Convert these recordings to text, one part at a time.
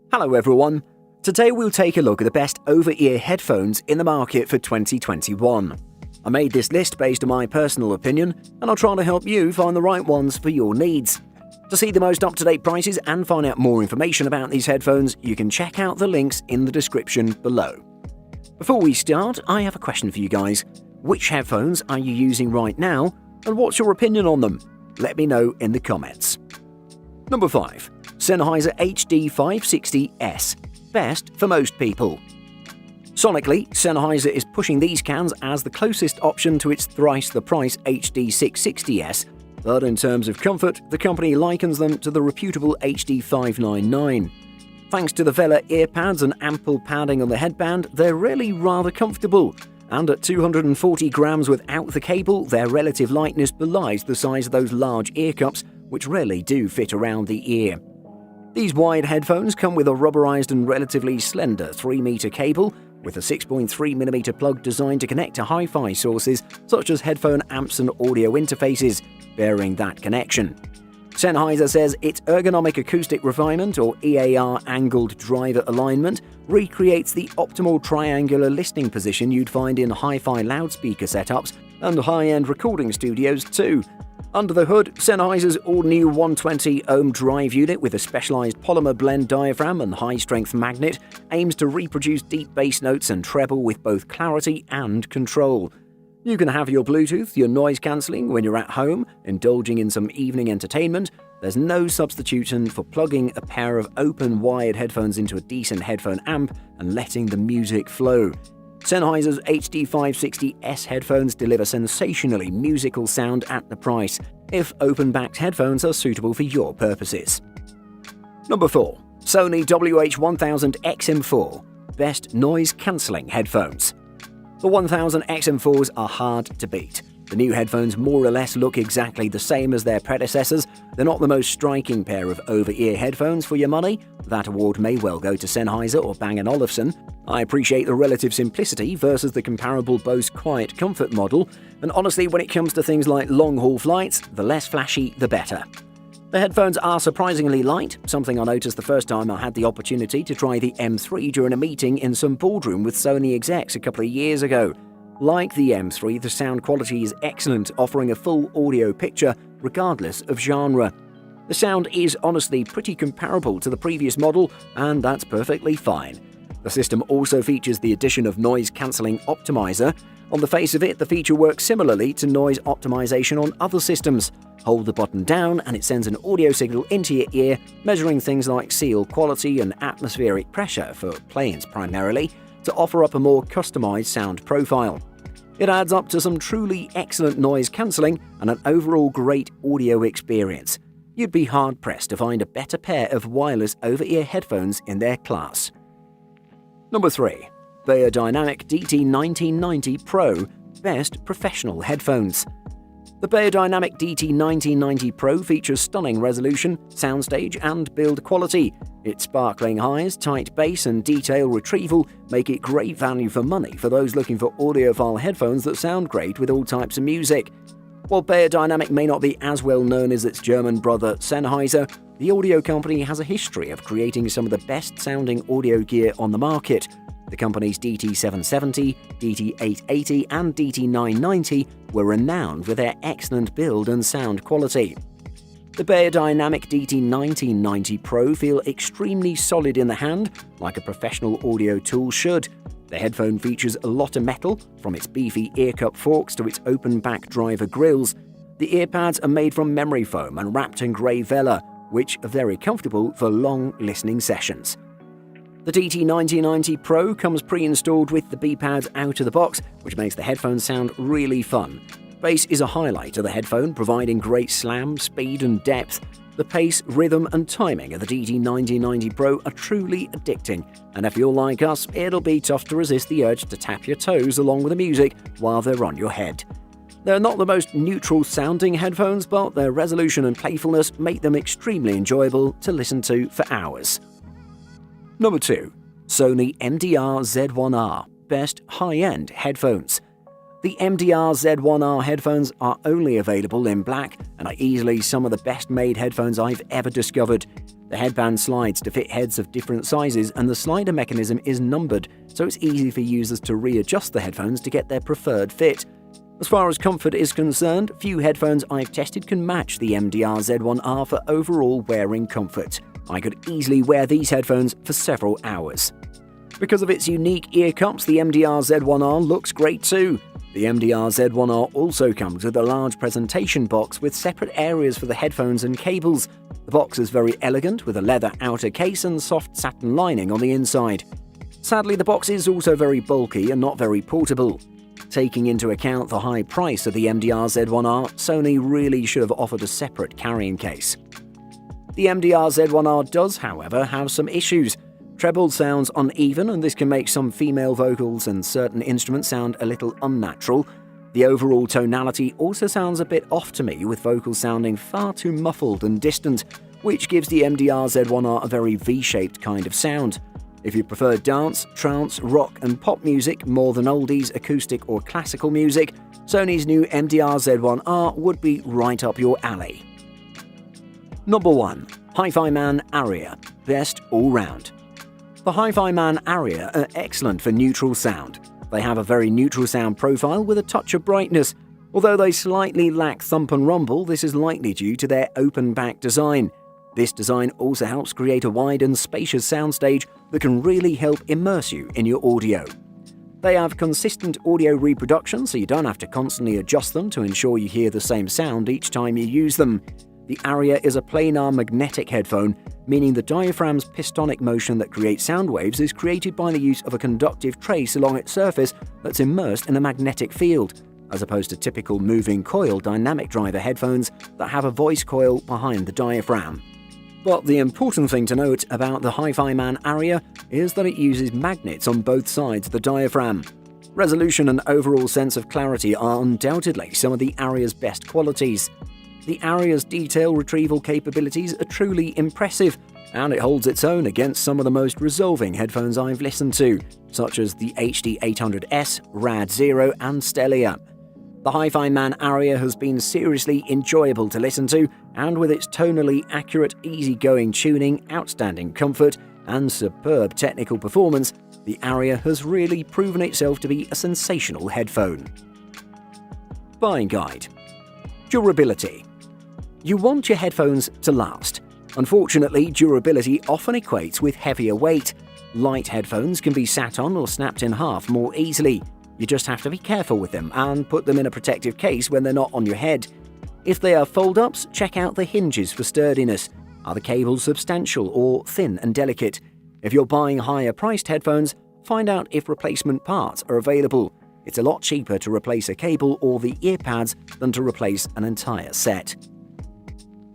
Hello everyone. Today we'll take a look at the best over-ear headphones in the market for 2021. I made this list based on my personal opinion, and I'll try to help you find the right ones for your needs. To see the most up-to-date prices and find out more information about these headphones, you can check out the links in the description below. Before we start, I have a question for you guys. Which headphones are you using right now, and what's your opinion on them? Let me know in the comments. Number 5. Sennheiser HD560S. Best for most people. Sonically, Sennheiser is pushing these cans as the closest option to its thrice-the-price HD660S, but in terms of comfort, the company likens them to the reputable HD599. Thanks to the Vela earpads and ample padding on the headband, they're really rather comfortable, and at 240 grams without the cable, their relative lightness belies the size of those large ear cups, which rarely do fit around the ear. These wide headphones come with a rubberized and relatively slender 3-meter cable with a 6.3mm plug designed to connect to hi-fi sources such as headphone amps and audio interfaces, bearing that connection. Sennheiser says its ergonomic acoustic refinement, or EAR angled driver alignment, recreates the optimal triangular listening position you'd find in hi-fi loudspeaker setups and high-end recording studios too. Under the hood, Sennheiser's all-new 120-ohm drive unit with a specialized polymer blend diaphragm and high-strength magnet aims to reproduce deep bass notes and treble with both clarity and control. You can have your Bluetooth, your noise cancelling when you're at home, indulging in some evening entertainment. There's no substitution for plugging a pair of open wired headphones into a decent headphone amp and letting the music flow. Sennheiser's HD560S headphones deliver sensationally musical sound at the price, if open-backed headphones are suitable for your purposes. Number 4. Sony WH-1000XM4. Best noise-cancelling headphones. The 1000 XM4s are hard to beat. The new headphones more or less look exactly the same as their predecessors. They're not the most striking pair of over-ear headphones for your money. That award may well go to Sennheiser or Bang & Olufsen. I appreciate the relative simplicity versus the comparable Bose Quiet Comfort model, and honestly, when it comes to things like long-haul flights, the less flashy, the better. The headphones are surprisingly light, something I noticed the first time I had the opportunity to try the M3 during a meeting in some boardroom with Sony execs a couple of years ago. Like the M3, the sound quality is excellent, offering a full audio picture regardless of genre. The sound is honestly pretty comparable to the previous model, and that's perfectly fine. The system also features the addition of Noise Cancelling Optimizer. On the face of it, the feature works similarly to noise optimization on other systems. Hold the button down and it sends an audio signal into your ear, measuring things like seal quality and atmospheric pressure for planes primarily, to offer up a more customized sound profile. It adds up to some truly excellent noise cancelling and an overall great audio experience. You'd be hard-pressed to find a better pair of wireless over-ear headphones in their class. Number 3. Beyerdynamic DT1990 Pro. Best professional headphones. The Beyerdynamic DT1990 Pro features stunning resolution, soundstage, and build quality. Its sparkling highs, tight bass, and detail retrieval make it great value for money for those looking for audiophile headphones that sound great with all types of music. While Beyerdynamic may not be as well known as its German brother Sennheiser, the audio company has a history of creating some of the best-sounding audio gear on the market. The company's DT770, DT880, and DT990 were renowned for their excellent build and sound quality. The Beyerdynamic DT1990 Pro feel extremely solid in the hand, like a professional audio tool should. The headphone features a lot of metal, from its beefy ear cup forks to its open-back driver grills. The earpads are made from memory foam and wrapped in grey Vela, which are very comfortable for long listening sessions. The DT1990 Pro comes pre-installed with the B-pads out of the box, which makes the headphones sound really fun. Bass is a highlight of the headphone, providing great slam, speed and depth. The pace, rhythm and timing of the DT1990 Pro are truly addicting, and if you're like us, it'll be tough to resist the urge to tap your toes along with the music while they're on your head. They're not the most neutral-sounding headphones, but their resolution and playfulness make them extremely enjoyable to listen to for hours. Number 2. Sony MDR Z1R. Best high-end headphones. The MDR Z1R headphones are only available in black and are easily some of the best made headphones I've ever discovered. The headband slides to fit heads of different sizes and the slider mechanism is numbered, so it's easy for users to readjust the headphones to get their preferred fit. As far as comfort is concerned, few headphones I've tested can match the MDR Z1R for overall wearing comfort. I could easily wear these headphones for several hours. Because of its unique ear cups, the MDR Z1R looks great too. The MDR Z1R also comes with a large presentation box with separate areas for the headphones and cables. The box is very elegant with a leather outer case and soft satin lining on the inside. Sadly, the box is also very bulky and not very portable. Taking into account the high price of the MDR Z1R, Sony really should have offered a separate carrying case. The MDR Z1R does, however, have some issues. Treble sounds uneven, and this can make some female vocals and certain instruments sound a little unnatural. The overall tonality also sounds a bit off to me, with vocals sounding far too muffled and distant, which gives the MDR Z1R a very V-shaped kind of sound. If you prefer dance, trance, rock and pop music more than oldies, acoustic or classical music, Sony's new MDR Z1R would be right up your alley. Number 1. HiFiMan Aria. Best all round. The HiFiMan Aria are excellent for neutral sound. They have a very neutral sound profile with a touch of brightness. Although they slightly lack thump and rumble, this is likely due to their open back design. This design also helps create a wide and spacious soundstage that can really help immerse you in your audio. They have consistent audio reproduction, so you don't have to constantly adjust them to ensure you hear the same sound each time you use them. The Aria is a planar magnetic headphone, meaning the diaphragm's pistonic motion that creates sound waves is created by the use of a conductive trace along its surface that's immersed in a magnetic field, as opposed to typical moving coil dynamic driver headphones that have a voice coil behind the diaphragm. But the important thing to note about the HiFiMan Aria is that it uses magnets on both sides of the diaphragm. Resolution and overall sense of clarity are undoubtedly some of the Aria's best qualities. The Aria's detail retrieval capabilities are truly impressive, and it holds its own against some of the most resolving headphones I've listened to, such as the HD800S, Rad Zero, and Stellia. The HiFiMan Aria has been seriously enjoyable to listen to, and with its tonally accurate, easygoing tuning, outstanding comfort, and superb technical performance, the Aria has really proven itself to be a sensational headphone. Buying guide. Durability. You want your headphones to last. Unfortunately, durability often equates with heavier weight. Light headphones can be sat on or snapped in half more easily. You just have to be careful with them and put them in a protective case when they're not on your head. If they are fold-ups, check out the hinges for sturdiness. Are the cables substantial or thin and delicate? If you're buying higher-priced headphones, find out if replacement parts are available. It's a lot cheaper to replace a cable or the ear pads than to replace an entire set.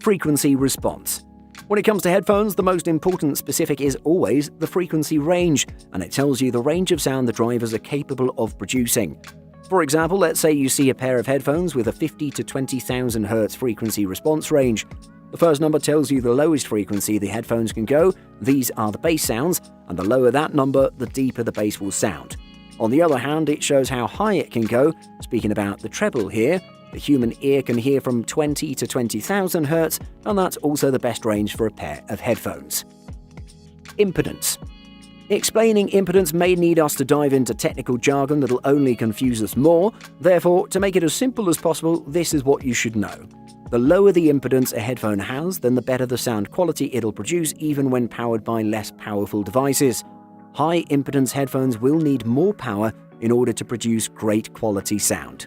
Frequency response. When it comes to headphones, the most important specific is always the frequency range, and it tells you the range of sound the drivers are capable of producing. For example, let's say you see a pair of headphones with a 50 to 20,000 Hz frequency response range. The first number tells you the lowest frequency the headphones can go, these are the bass sounds, and the lower that number, the deeper the bass will sound. On the other hand, it shows how high it can go, speaking about the treble here. The human ear can hear from 20 to 20,000 Hz, and that's also the best range for a pair of headphones. Impedance. Explaining impedance may need us to dive into technical jargon that'll only confuse us more. Therefore, to make it as simple as possible, this is what you should know. The lower the impedance a headphone has, then the better the sound quality it'll produce even when powered by less powerful devices. High impedance headphones will need more power in order to produce great quality sound.